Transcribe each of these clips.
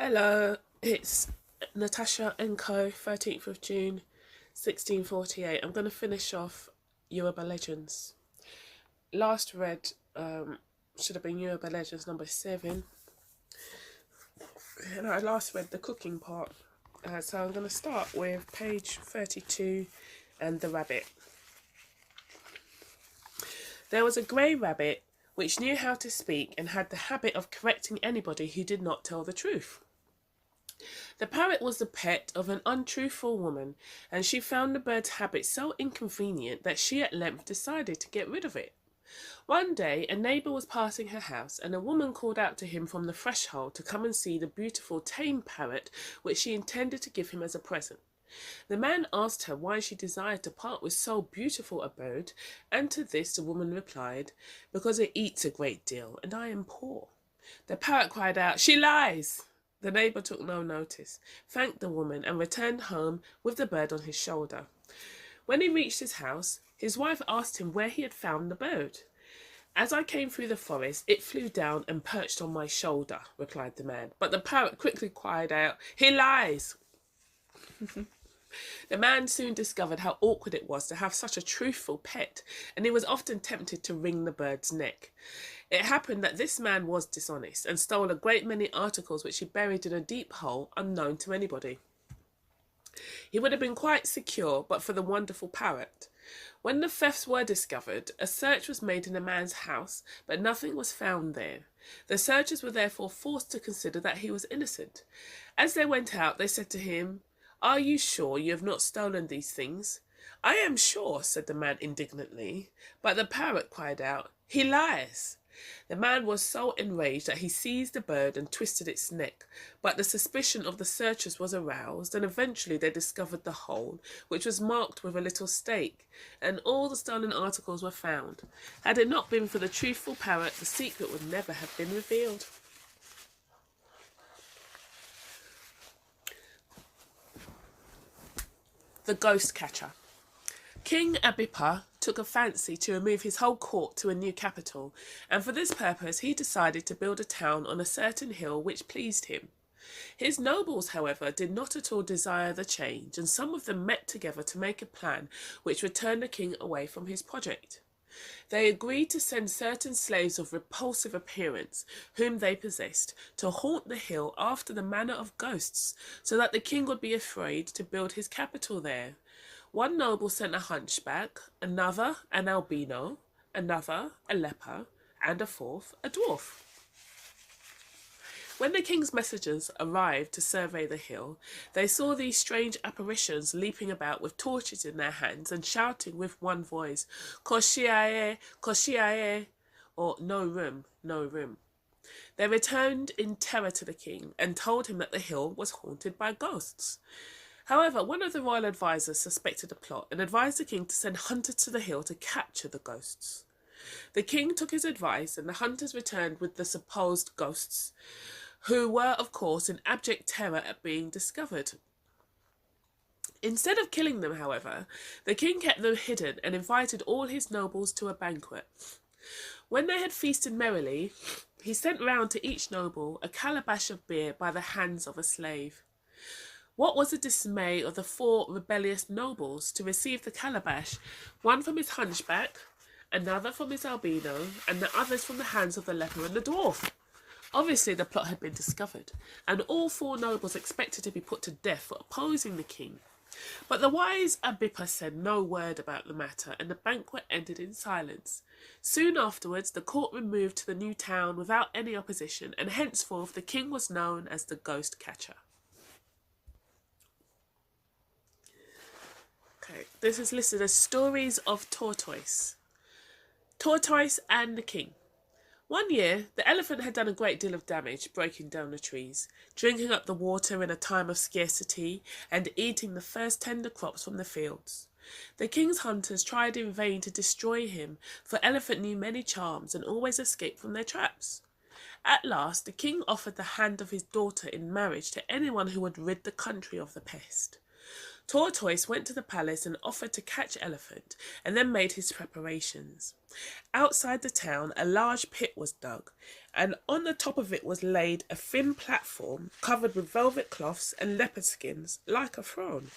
Hello, it's Natasha N.K.O, 13th of June, 1648. I'm going to finish off Yoruba Legends. Last read should have been Yoruba Legends number 7. And I last read the cooking part. So I'm going to start with page 32 and the rabbit. There was a grey rabbit which knew how to speak and had the habit of correcting anybody who did not tell the truth. The parrot was the pet of an untruthful woman, and she found the bird's habit so inconvenient that she at length decided to get rid of it. One day, a neighbour was passing her house, and a woman called out to him from the threshold to come and see the beautiful tame parrot which she intended to give him as a present. The man asked her why she desired to part with so beautiful a bird, and to this the woman replied, "Because it eats a great deal, and I am poor." The parrot cried out, "She lies!" The neighbour took no notice, thanked the woman, and returned home with the bird on his shoulder. When he reached his house, his wife asked him where he had found the bird. "As I came through the forest, it flew down and perched on my shoulder," replied the man. But the parrot quickly cried out, "He lies!" The man soon discovered how awkward it was to have such a truthful pet, and he was often tempted to wring the bird's neck. It happened that this man was dishonest and stole a great many articles which he buried in a deep hole unknown to anybody. He would have been quite secure but for the wonderful parrot. When the thefts were discovered, a search was made in the man's house, but nothing was found there. The searchers were therefore forced to consider that he was innocent. As they went out, they said to him, "Are you sure you have not stolen these things?" "I am sure," said the man indignantly. But the parrot cried out, "He lies!" The man was so enraged that he seized the bird and twisted its neck, but the suspicion of the searchers was aroused, and eventually they discovered the hole, which was marked with a little stake, and all the stolen articles were found. Had it not been for the truthful parrot, the secret would never have been revealed. The Ghost Catcher. King Abipa took a fancy to remove his whole court to a new capital, and for this purpose he decided to build a town on a certain hill which pleased him. His nobles, however, did not at all desire the change, and some of them met together to make a plan which would turn the king away from his project. They agreed to send certain slaves of repulsive appearance, whom they possessed, to haunt the hill after the manner of ghosts, so that the king would be afraid to build his capital there. One noble sent a hunchback, another an albino, another a leper, and a fourth a dwarf. When the king's messengers arrived to survey the hill, they saw these strange apparitions leaping about with torches in their hands and shouting with one voice, "Koshiae, Koshiae," or "No room, no room." They returned in terror to the king and told him that the hill was haunted by ghosts. However, one of the royal advisers suspected a plot and advised the king to send hunters to the hill to capture the ghosts. The king took his advice, and the hunters returned with the supposed ghosts, who were, of course, in abject terror at being discovered. Instead of killing them, however, the king kept them hidden and invited all his nobles to a banquet. When they had feasted merrily, he sent round to each noble a calabash of beer by the hands of a slave. What was the dismay of the 4 rebellious nobles to receive the calabash, one from his hunchback, another from his albino, and the others from the hands of the leper and the dwarf! Obviously the plot had been discovered, and all 4 nobles expected to be put to death for opposing the king. But the wise Abipa said no word about the matter, and the banquet ended in silence. Soon afterwards the court removed to the new town without any opposition, and henceforth the king was known as the Ghost Catcher. Okay, this is listed as Stories of Tortoise. Tortoise and the King. One year, the elephant had done a great deal of damage, breaking down the trees, drinking up the water in a time of scarcity, and eating the first tender crops from the fields. The king's hunters tried in vain to destroy him, for Elephant knew many charms and always escaped from their traps. At last, the king offered the hand of his daughter in marriage to anyone who would rid the country of the pest. Tortoise went to the palace and offered to catch Elephant, and then made his preparations. Outside the town, a large pit was dug, and on the top of it was laid a thin platform covered with velvet cloths and leopard skins, like a throne.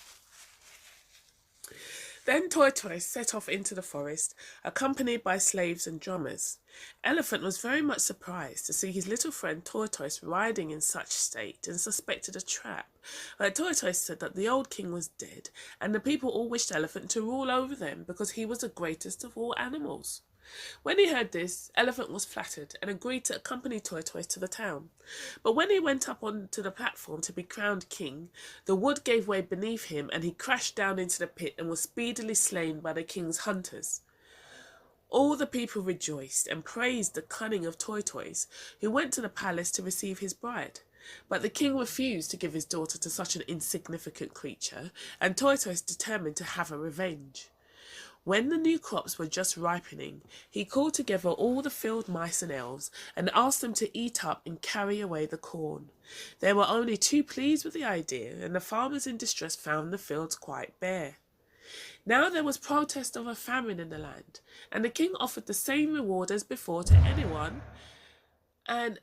Then Tortoise set off into the forest, accompanied by slaves and drummers. Elephant was very much surprised to see his little friend Tortoise riding in such state, and suspected a trap. But Tortoise said that the old king was dead, and the people all wished Elephant to rule over them because he was the greatest of all animals. When he heard this, Elephant was flattered and agreed to accompany Tortoise to the town. But when he went up onto the platform to be crowned king, the wood gave way beneath him and he crashed down into the pit and was speedily slain by the king's hunters. All the people rejoiced and praised the cunning of Tortoise, who went to the palace to receive his bride. But the king refused to give his daughter to such an insignificant creature, and Tortoise determined to have a revenge. When the new crops were just ripening, he called together all the field mice and elves and asked them to eat up and carry away the corn. They were only too pleased with the idea, and the farmers in distress found the fields quite bare. Now there was protest of a famine in the land, and the king offered the same reward as before to anyone who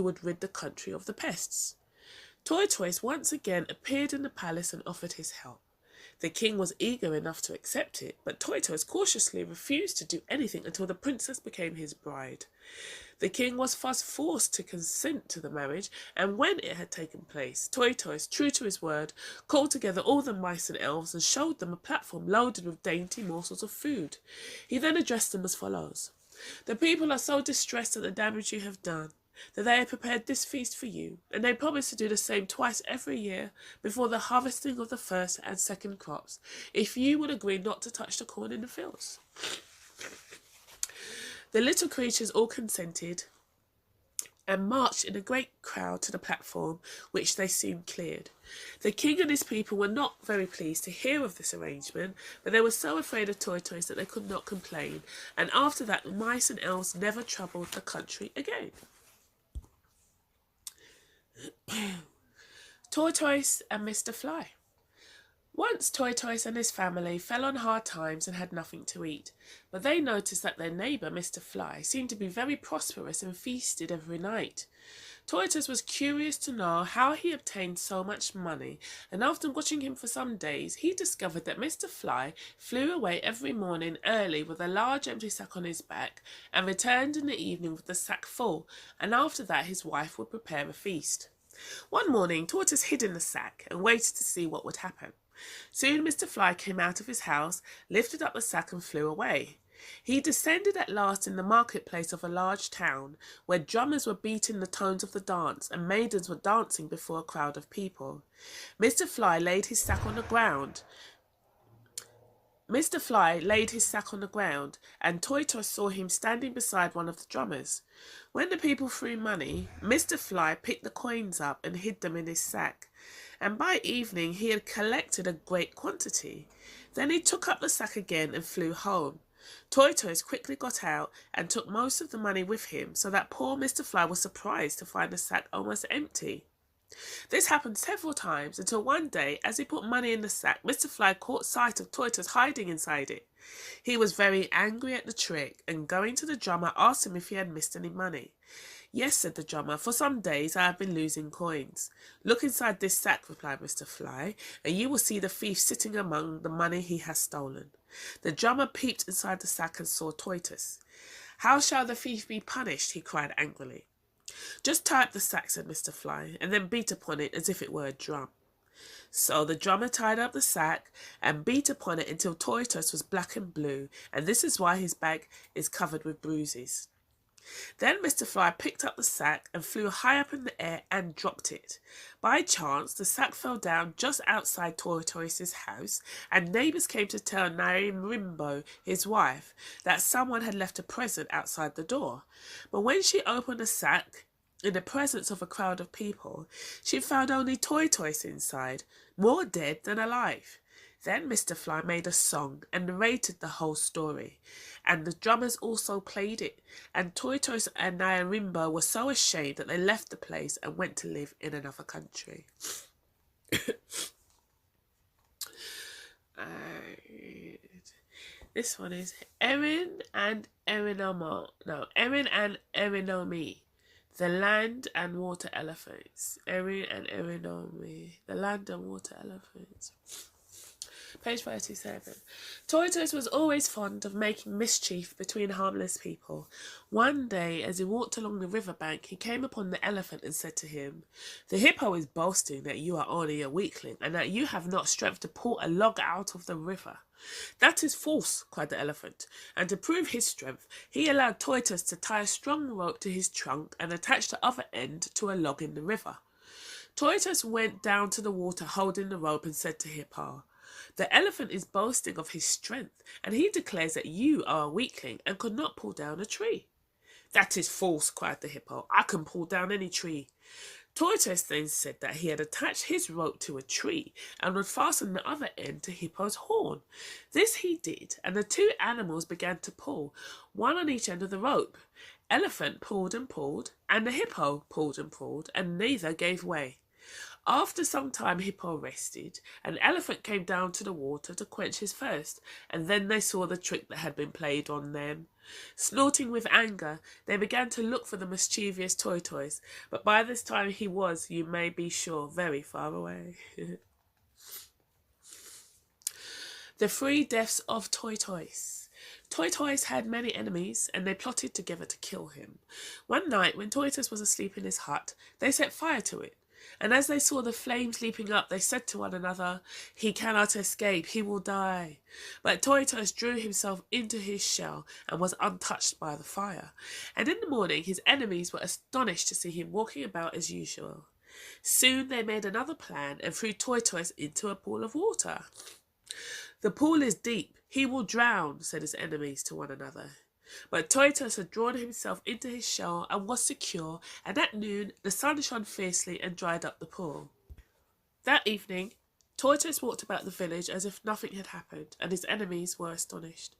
would rid the country of the pests. Tortoise once again appeared in the palace and offered his help. The king was eager enough to accept it, but Tortoise cautiously refused to do anything until the princess became his bride. The king was thus forced to consent to the marriage, and when it had taken place, Tortoise, true to his word, called together all the mice and elves and showed them a platform loaded with dainty morsels of food. He then addressed them as follows: "The people are so distressed at the damage you have done that they have prepared this feast for you, and they promise to do the same twice every year before the harvesting of the first and second crops, if you will agree not to touch the corn in the fields." The little creatures all consented and marched in a great crowd to the platform, which they soon cleared. The king and his people were not very pleased to hear of this arrangement, but they were so afraid of Tortoise that they could not complain, and after that the mice and elves never troubled the country again. Tortoise and Mr. Fly. Once Tortoise and his family fell on hard times and had nothing to eat, but they noticed that their neighbour Mr. Fly seemed to be very prosperous and feasted every night. Tortoise was curious to know how he obtained so much money, and after watching him for some days, he discovered that Mr. Fly flew away every morning early with a large empty sack on his back, and returned in the evening with the sack full, and after that his wife would prepare a feast. One morning, Tortoise hid in the sack and waited to see what would happen. Soon Mr. Fly came out of his house, lifted up the sack and flew away. He descended at last in the marketplace of a large town, where drummers were beating the tones of the dance and maidens were dancing before a crowd of people. Mr. Fly laid his sack on the ground, and Tortoise saw him standing beside one of the drummers. When the people threw money, Mr. Fly picked the coins up and hid them in his sack, and by evening he had collected a great quantity. Then he took up the sack again and flew home. Tortoise quickly got out and took most of the money with him, so that poor Mr. Fly was surprised to find the sack almost empty. This happened several times until one day, as he put money in the sack, Mr. Fly caught sight of Tortoise hiding inside it. He was very angry at the trick, and going to the drummer asked him if he had missed any money. "Yes," said the drummer, "for some days I have been losing coins." "Look inside this sack," replied Mr. Fly, "and you will see the thief sitting among the money he has stolen." The drummer peeped inside the sack and saw Tortoise. "How shall the thief be punished?" he cried angrily. "Just tie up the sack," said Mr. Fly, "and then beat upon it as if it were a drum." So the drummer tied up the sack and beat upon it until Tortoise was black and blue, and this is why his back is covered with bruises. Then Mr. Fly picked up the sack and flew high up in the air and dropped it. By chance, the sack fell down just outside Tortoise's house, and neighbours came to tell Naimrimbo, his wife, that someone had left a present outside the door. But when she opened the sack, in the presence of a crowd of people, she found only Tortoise inside, more dead than alive. Then Mr. Fly made a song and narrated the whole story, and the drummers also played it, and Tortoise and Naimrimbo were so ashamed that they left the place and went to live in another country. This one is Erin and Erinomo. No, Erin and Erinomi. The land and water elephants. Erin and Erinomi. The land and water elephants. Page 37. Tortoise was always fond of making mischief between harmless people. One day, as he walked along the riverbank, he came upon the elephant and said to him, "The hippo is boasting that you are only a weakling, and that you have not strength to pull a log out of the river." "That is false," cried the elephant, and to prove his strength, he allowed Tortoise to tie a strong rope to his trunk and attach the other end to a log in the river. Tortoise went down to the water holding the rope and said to Hippo, "The elephant is boasting of his strength, and he declares that you are a weakling and could not pull down a tree." "That is false," cried the hippo. "I can pull down any tree." Tortoise then said that he had attached his rope to a tree and would fasten the other end to Hippo's horn. This he did, and the two animals began to pull, one on each end of the rope. Elephant pulled, and the hippo pulled, and neither gave way. After some time Hippo rested, and Elephant came down to the water to quench his thirst, and then they saw the trick that had been played on them. Snorting with anger, they began to look for the mischievous Tortoise, but by this time he was, you may be sure, very far away. The three deaths of Tortoise. Tortoise had many enemies, and they plotted together to kill him. One night, when Tortoise was asleep in his hut, they set fire to it. And as they saw the flames leaping up, they said to one another, "He cannot escape, he will die." But Tortoise drew himself into his shell and was untouched by the fire. And in the morning his enemies were astonished to see him walking about as usual. Soon they made another plan and threw Tortoise into a pool of water. "The pool is deep, he will drown," said his enemies to one another. But Tortoise had drawn himself into his shell and was secure, and at noon the sun shone fiercely and dried up the pool. That evening, Tortoise walked about the village as if nothing had happened, and his enemies were astonished.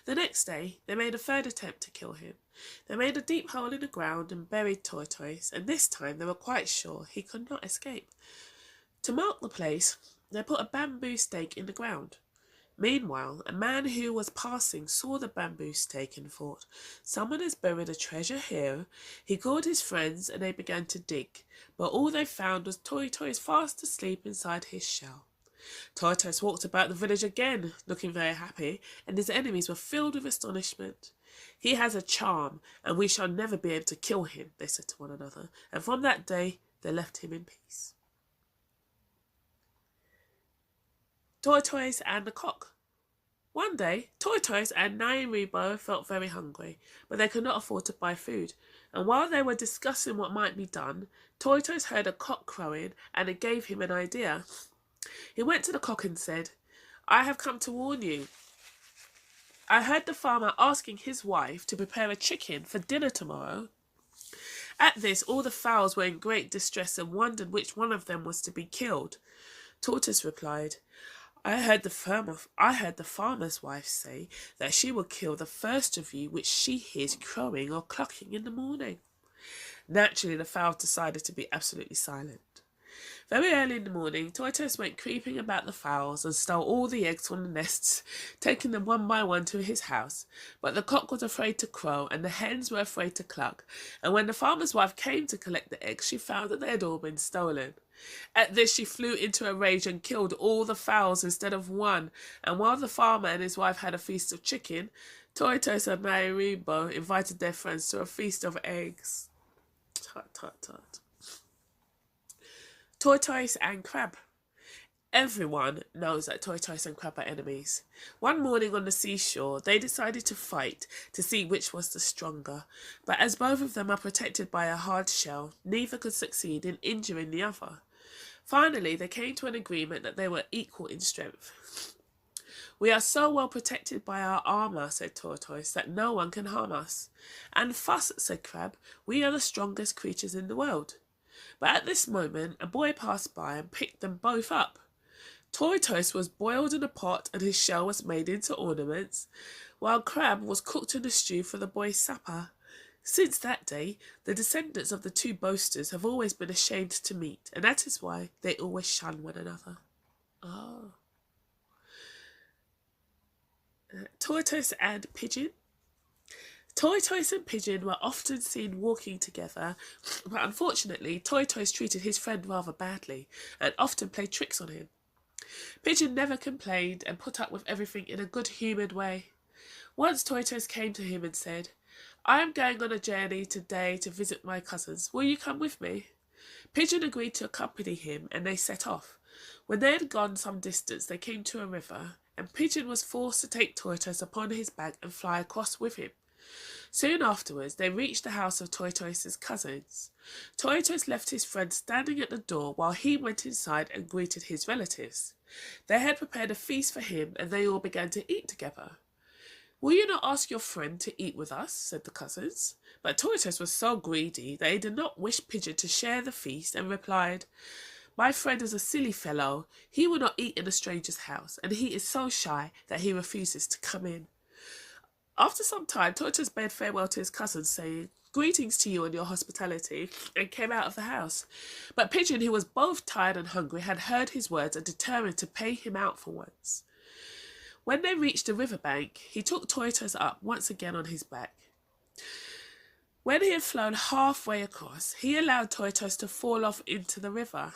The next day, they made a third attempt to kill him. They made a deep hole in the ground and buried Tortoise, and this time they were quite sure he could not escape. To mark the place, they put a bamboo stake in the ground. Meanwhile, a man who was passing saw the bamboo stake and thought, "Someone has buried a treasure here." He called his friends and they began to dig, but all they found was Tortoise fast asleep inside his shell. Tortoise walked about the village again, looking very happy, and his enemies were filled with astonishment. "He has a charm, and we shall never be able to kill him," they said to one another, and from that day they left him in peace. Tortoise and the Cock. One day, Tortoise and Nairibo felt very hungry, but they could not afford to buy food, and while they were discussing what might be done, Tortoise heard a cock crowing, and it gave him an idea. He went to the cock and said, "I have come to warn you. I heard the farmer asking his wife to prepare a chicken for dinner tomorrow." At this, all the fowls were in great distress and wondered which one of them was to be killed. Tortoise replied, I heard the farmer's wife say that she will kill the first of you which she hears crowing or clucking in the morning." Naturally, the fowls decided to be absolutely silent. Very early in the morning, Tortoise went creeping about the fowls and stole all the eggs from the nests, taking them one by one to his house. But the cock was afraid to crow, and the hens were afraid to cluck, and when the farmer's wife came to collect the eggs, she found that they had all been stolen. At this, she flew into a rage and killed all the fowls instead of one, and while the farmer and his wife had a feast of chicken, Tortoise and Nairibo invited their friends to a feast of eggs. Tut, tut, tut. Tortoise and Crab. Everyone knows that Tortoise and Crab are enemies. One morning on the seashore, they decided to fight to see which was the stronger, but as both of them are protected by a hard shell, neither could succeed in injuring the other. Finally, they came to an agreement that they were equal in strength. "We are so well protected by our armour," said Tortoise, "that no one can harm us." "And fuss," said Crab, "we are the strongest creatures in the world." But at this moment, a boy passed by and picked them both up. Tortoise was boiled in a pot and his shell was made into ornaments, while Crab was cooked in a stew for the boy's supper. Since that day, the descendants of the two boasters have always been ashamed to meet, and that is why they always shun one another. Oh. Tortoise and Pigeon. Tortoise and Pigeon were often seen walking together, but unfortunately, Tortoise treated his friend rather badly and often played tricks on him. Pigeon never complained and put up with everything in a good-humoured way. Once Tortoise came to him and said, "I am going on a journey today to visit my cousins. Will you come with me?" Pigeon agreed to accompany him, and they set off. When they had gone some distance, they came to a river, and Pigeon was forced to take Tortoise upon his back and fly across with him. Soon afterwards, they reached the house of Tortoise's cousins. Tortoise left his friend standing at the door while he went inside and greeted his relatives. They had prepared a feast for him, and they all began to eat together. "Will you not ask your friend to eat with us?" said the cousins. But Tortoise was so greedy that he did not wish Pigeon to share the feast and replied, "My friend is a silly fellow. He will not eat in a stranger's house, and he is so shy that he refuses to come in." After some time, Tortoise bade farewell to his cousins, saying, "Greetings to you and your hospitality," and came out of the house. But Pigeon, who was both tired and hungry, had heard his words and determined to pay him out for once. When they reached the river bank, he took Tortoise up once again on his back. When he had flown halfway across, he allowed Tortoise to fall off into the river.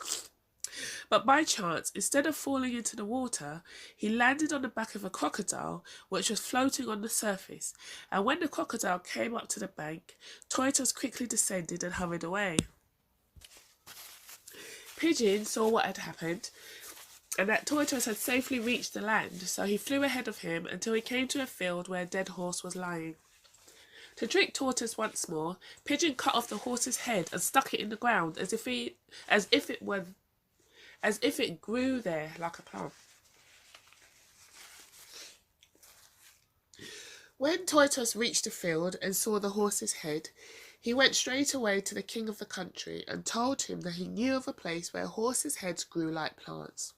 But by chance, instead of falling into the water, he landed on the back of a crocodile which was floating on the surface, and when the crocodile came up to the bank, Tortoise quickly descended and hurried away. Pigeon saw what had happened, and that Tortoise had safely reached the land, so he flew ahead of him until he came to a field where a dead horse was lying. To trick Tortoise once more, Pigeon cut off the horse's head and stuck it in the ground as if it grew there like a plant. When Tortoise reached the field and saw the horse's head, he went straight away to the king of the country and told him that he knew of a place where horses' heads grew like plants.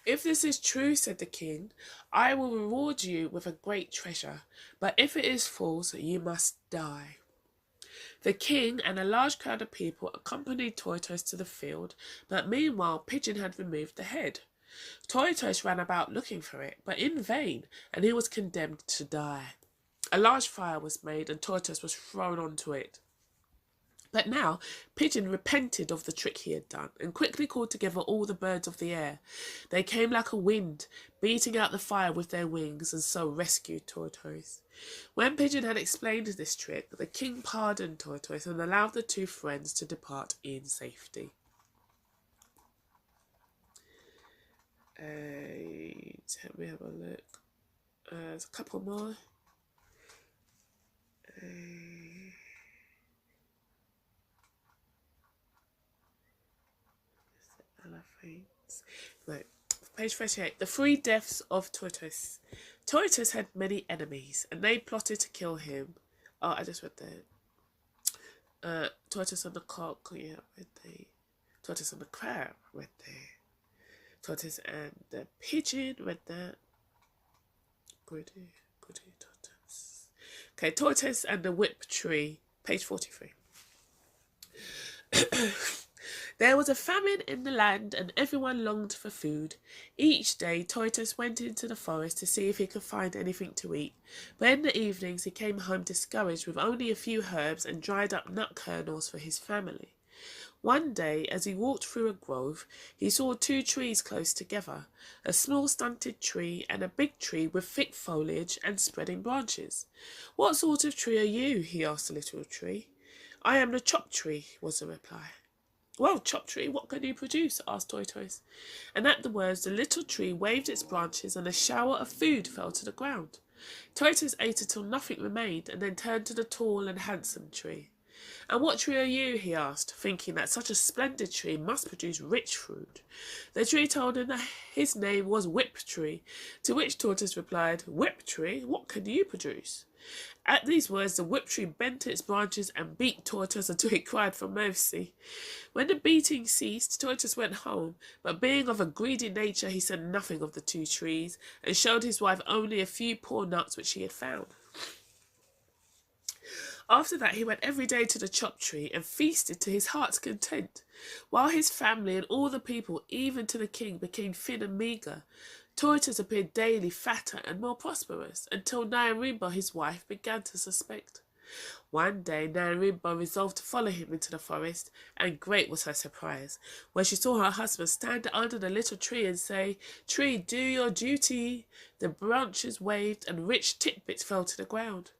"If this is true," said the king, "I will reward you with a great treasure, but if it is false, you must die." The king and a large crowd of people accompanied Tortoise to the field, but meanwhile Pigeon had removed the head. Tortoise ran about looking for it, but in vain, and he was condemned to die. A large fire was made, and Tortoise was thrown onto it. But now Pigeon repented of the trick he had done, and quickly called together all the birds of the air. They came like a wind, beating out the fire with their wings, and so rescued Tortoise. When Pigeon had explained this trick, the king pardoned Tortoise and allowed the two friends to depart in safety. Let me have a look. There's a couple more. Right. Page 38. The 3 deaths of Tortoise. Tortoise had many enemies, and they plotted to kill him. Oh, I just read that. Tortoise and the cock, yeah, read there. Tortoise and the crab, read there. Tortoise and the pigeon, read that. Goody tortoise. Okay, Tortoise and the whip tree, page 43. There was a famine in the land, and everyone longed for food. Each day Tortoise went into the forest to see if he could find anything to eat, but in the evenings he came home discouraged with only a few herbs and dried up nut kernels for his family. One day, as he walked through a grove, he saw 2 trees close together, a small stunted tree and a big tree with thick foliage and spreading branches. "What sort of tree are you?" he asked the little tree. "I am the chop tree," was the reply. "Well, chop tree, what can you produce?" asked Tortoise. And at the words, the little tree waved its branches and a shower of food fell to the ground. Tortoise ate until nothing remained, and then turned to the tall and handsome tree. "And what tree are you?" he asked, thinking that such a splendid tree must produce rich fruit. The tree told him that his name was Whip Tree, to which Tortoise replied, "Whip Tree, what can you produce?" At these words, the whip tree bent its branches and beat Tortoise until he cried for mercy. When the beating ceased, Tortoise went home, but being of a greedy nature, he said nothing of the 2 trees, and showed his wife only a few poor nuts which he had found. After that, he went every day to the chop tree and feasted to his heart's content, while his family and all the people, even to the king, became thin and meagre. Tortoise appeared daily fatter and more prosperous, until Nyarimba, his wife, began to suspect. One day, Nyarimba resolved to follow him into the forest, and great was her surprise when she saw her husband stand under the little tree and say, "Tree, do your duty." The branches waved, and rich tidbits fell to the ground.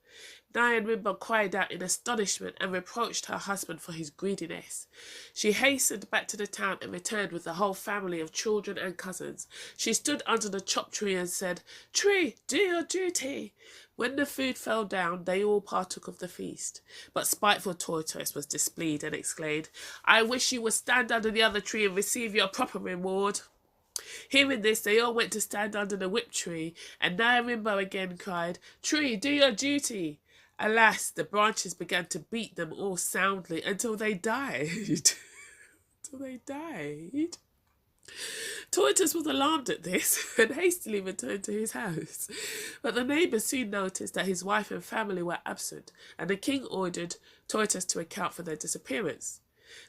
Nyarimba cried out in astonishment and reproached her husband for his greediness. She hastened back to the town and returned with the whole family of children and cousins. She stood under the chop tree and said, "Tree, do your duty." When the food fell down, they all partook of the feast. But spiteful Tortoise was displeased and exclaimed, "I wish you would stand under the other tree and receive your proper reward." Hearing this, they all went to stand under the whip tree, and Nyarimba again cried, "Tree, do your duty." Alas, the branches began to beat them all soundly until they died. Tortoise was alarmed at this and hastily returned to his house. But the neighbours soon noticed that his wife and family were absent, and the king ordered Tortoise to account for their disappearance.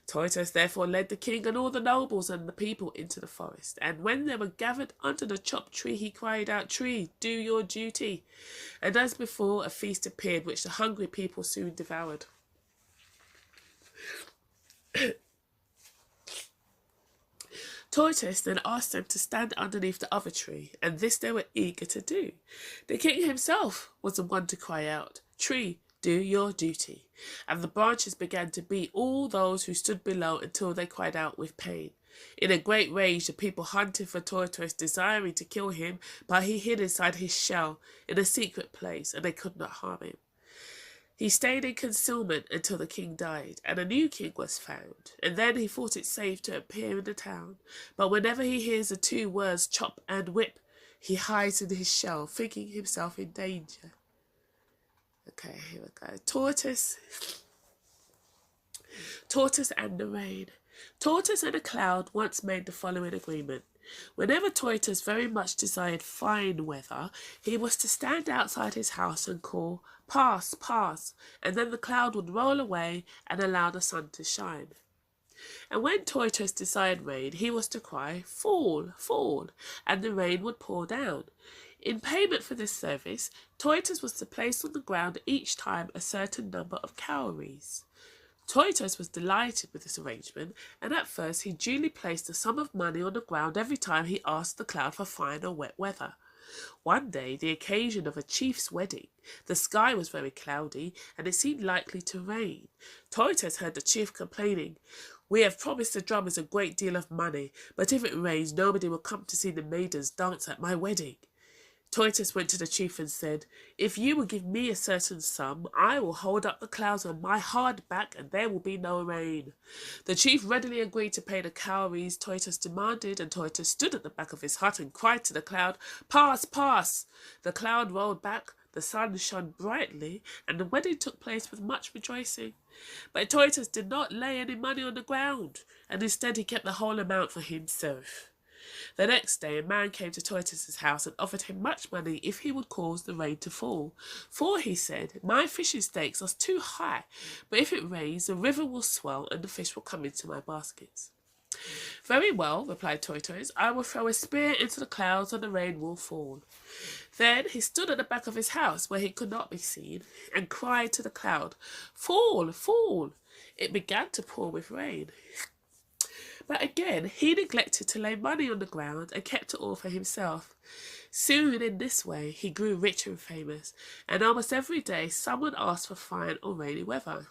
Tortoise therefore led the king and all the nobles and the people into the forest, and when they were gathered under the chopped tree, he cried out, "Tree, do your duty." And as before, a feast appeared, which the hungry people soon devoured. Tortoise then asked them to stand underneath the other tree, and this they were eager to do. The king himself was the one to cry out, "Tree, do your duty." And the branches began to beat all those who stood below until they cried out with pain. In a great rage, the people hunted for Tortoise, desiring to kill him, but he hid inside his shell in a secret place, and they could not harm him. He stayed in concealment until the king died, and a new king was found, and then he thought it safe to appear in the town. But whenever he hears the two words chop and whip, he hides in his shell, thinking himself in danger. Okay, here we go. Tortoise and the rain. Tortoise and a cloud once made the following agreement. Whenever Tortoise very much desired fine weather, he was to stand outside his house and call, "Pass, pass," and then the cloud would roll away and allow the sun to shine. And when Tortoise desired rain, he was to cry, "Fall, fall," and the rain would pour down. In payment for this service, Tortoise was to place on the ground each time a certain number of cowries. Tortoise was delighted with this arrangement, and at first he duly placed a sum of money on the ground every time he asked the cloud for fine or wet weather. One day, the occasion of a chief's wedding, the sky was very cloudy, and it seemed likely to rain. Tortoise heard the chief complaining, "We have promised the drummers a great deal of money, but if it rains, nobody will come to see the maidens dance at my wedding." Tortoise went to the chief and said, "If you will give me a certain sum, I will hold up the clouds on my hard back, and there will be no rain." The chief readily agreed to pay the cowries Tortoise demanded, and Tortoise stood at the back of his hut and cried to the cloud, "Pass, pass." The cloud rolled back, the sun shone brightly, and the wedding took place with much rejoicing. But Tortoise did not lay any money on the ground, and instead he kept the whole amount for himself. The next day a man came to Tortoise's house and offered him much money if he would cause the rain to fall. "For," he said, "my fishing stakes are too high, but if it rains, the river will swell and the fish will come into my baskets." "Very well," replied Tortoise, "I will throw a spear into the clouds and the rain will fall." Then he stood at the back of his house, where he could not be seen, and cried to the cloud, "Fall, fall." It began to pour with rain. But again, he neglected to lay money on the ground and kept it all for himself. Soon, in this way, he grew rich and famous, and almost every day someone asked for fine or rainy weather.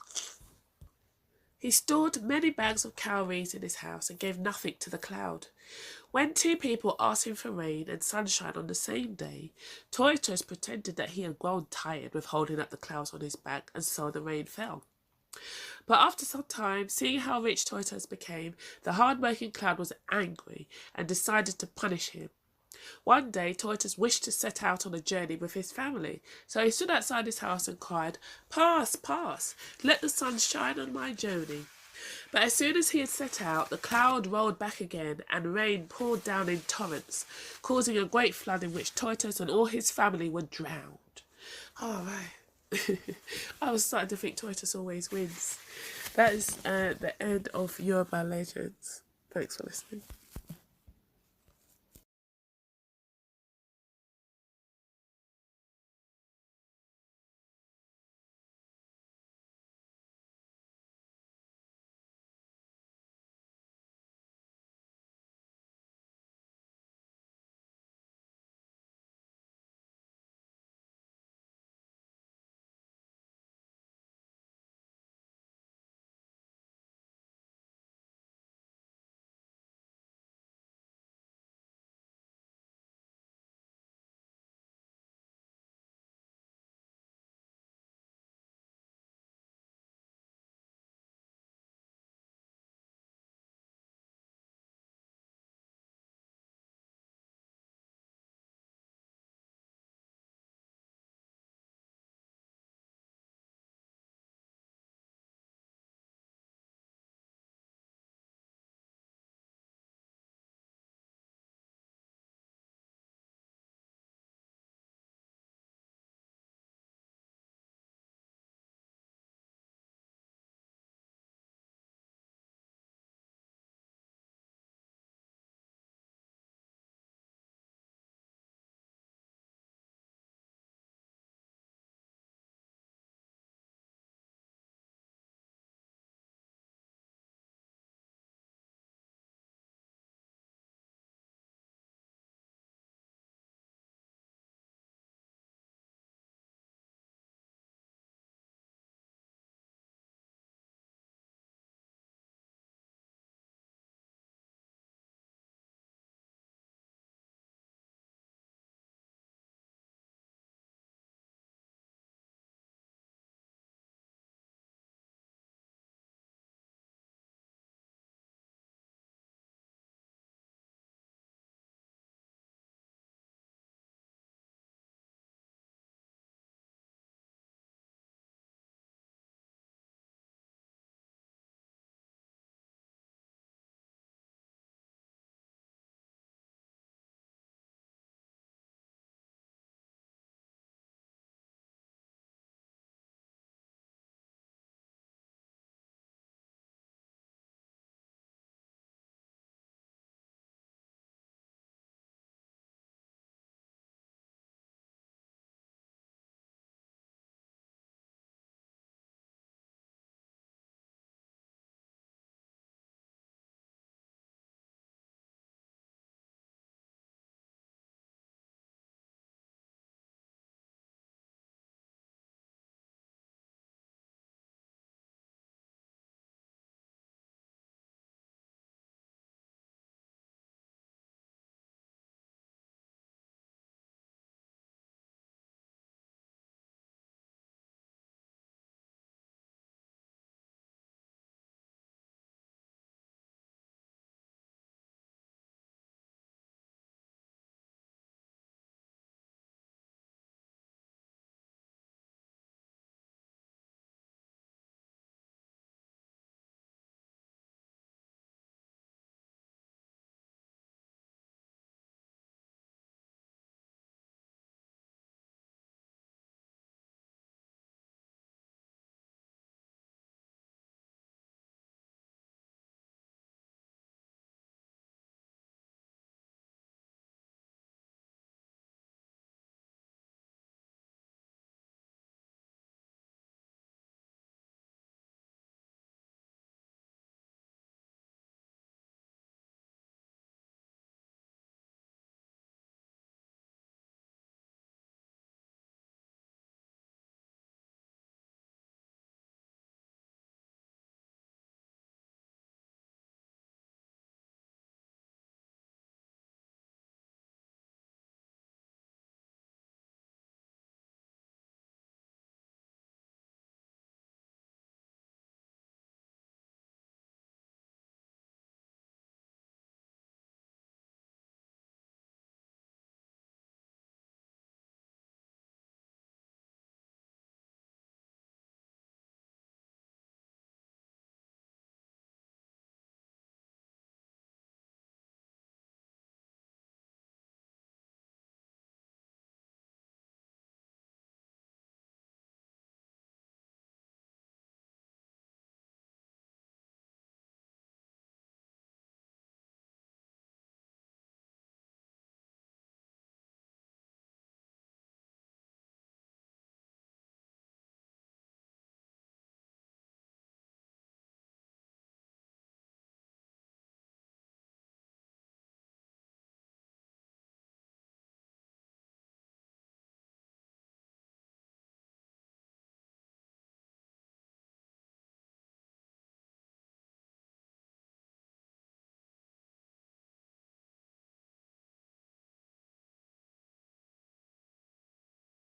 He stored many bags of cowries in his house and gave nothing to the cloud. When two people asked him for rain and sunshine on the same day, Tortoise pretended that he had grown tired with holding up the clouds on his back, and so the rain fell. But after some time, seeing how rich Tortoise became, the hard-working cloud was angry and decided to punish him. One day, Tortoise wished to set out on a journey with his family, so he stood outside his house and cried, "Pass, pass, let the sun shine on my journey." But as soon as he had set out, the cloud rolled back again, and rain poured down in torrents, causing a great flood in which Tortoise and all his family were drowned. All right. I was starting to think Tortoise always wins. That is the end of Yoruba Legends. Thanks for listening.